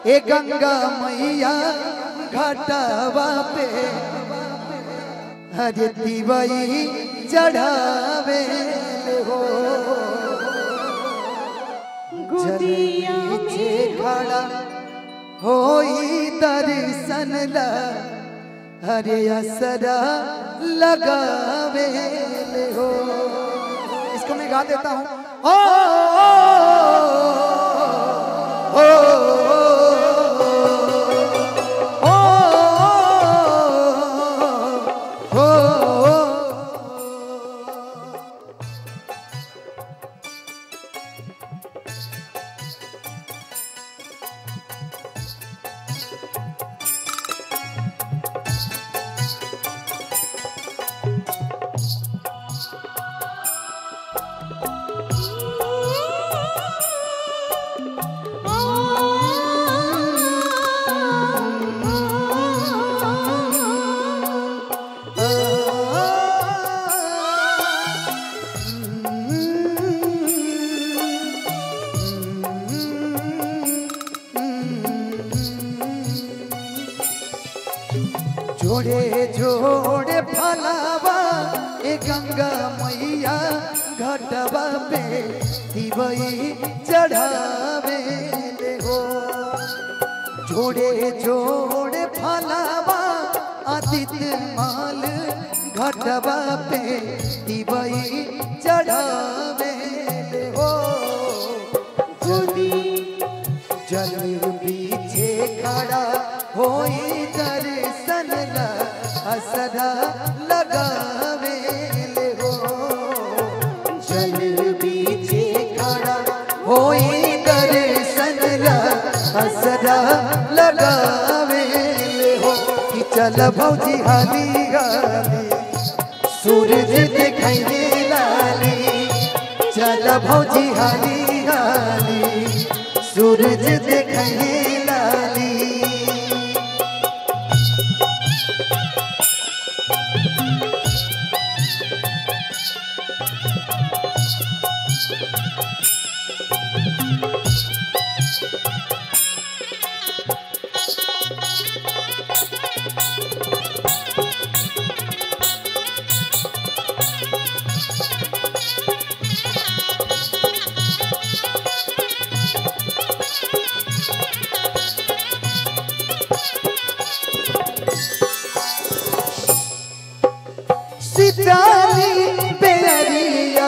ए गंगा मैया घाटवा पे हरे दिवई चढ़ावे हो गोदिया में खड़ा होई दर्शन ला हरे असरा लगावे हो। इसको मैं गा देता हूँ। ओ, ओ, ओ, जोड़े जोड़े फलावा ए गंगा मैया घाटवा पे दिवई चढ़ावे हो। जोड़े जोड़े फलावा आदित्य माल घाटवा पे दिवई चढ़ावे हो। जल बीचे खड़ा होई दर्शन ला असरा लगावे हो। जल बीचे खड़ा होई दर्शन ला असरा लगावे हो। कि चल भौजी हाली हाली सूरज दिखाई लाली। चल भौजी हाली हाली सूरज दिखाई लाली। शीतली बेरिया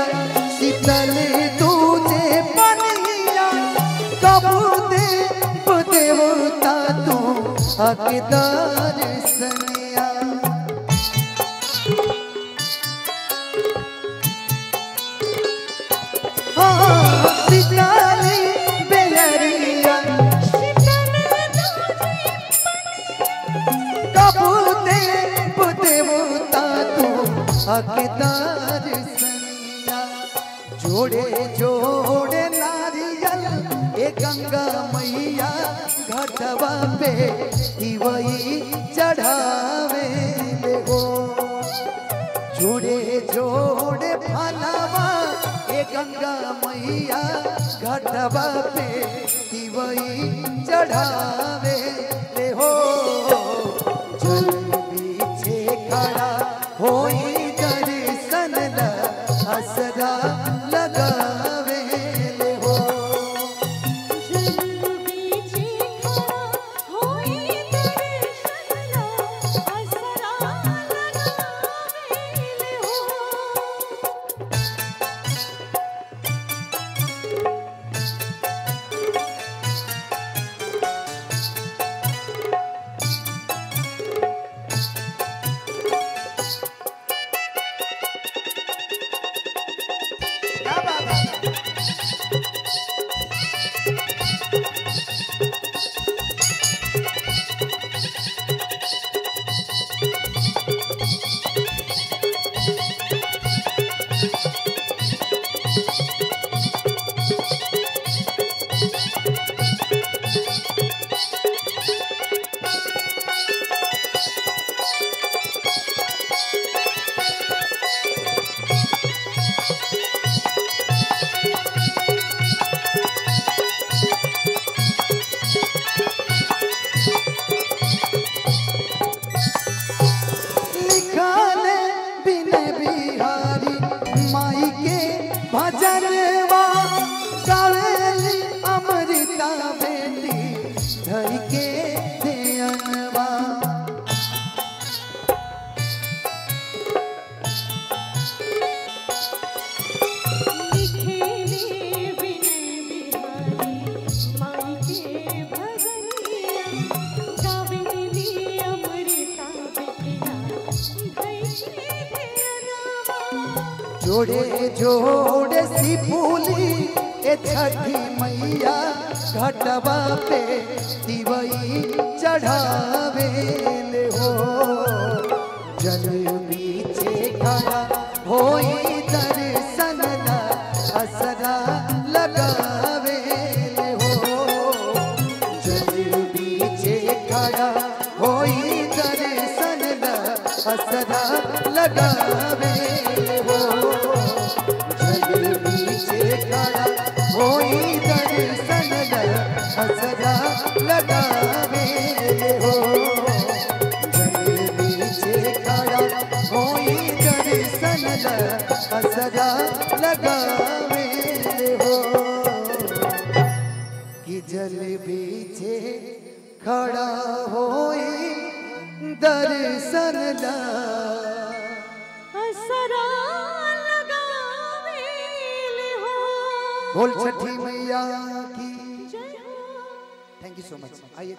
शीतल तुझे पनिया कब देवता तू हकदार सनिया। शीतली बेरिया कब देवता तू हकदार सनिया। जोड़े जोड़े नारियल ए गंगा मैया घाटवा पे दिवई चढ़ावे हो। जोड़े जोड़े फलवा ए गंगा मैया घाटवा पे दिवई चढ़ावे हो। जल बीचे खड़ा होई दर्शन ला असरा लगावे हो। जल बीचे खड़ा होई दर्शन ला असरा लगावे हो। जोड़े जोड़े सिपुली ए छठी मैया घटवा पे दिवई चढ़ावे ले हो। जल बीचे खड़ा होई दर्शन ला असरा लगावे ले हो। जल बीचे खड़ा होई दर्शन ला असरा लगावे हो। जल बीचे खड़ा होई दर्शन ला असरा लगावे हो। जल बीचे खड़ा होई दर्शन ला असरा लगावे हो। कि जल बीचे खड़ा होई दर्शन ला असरा लगावे ले हो। बोल छठी मैया की। जय हो। Thank you so much. आइए।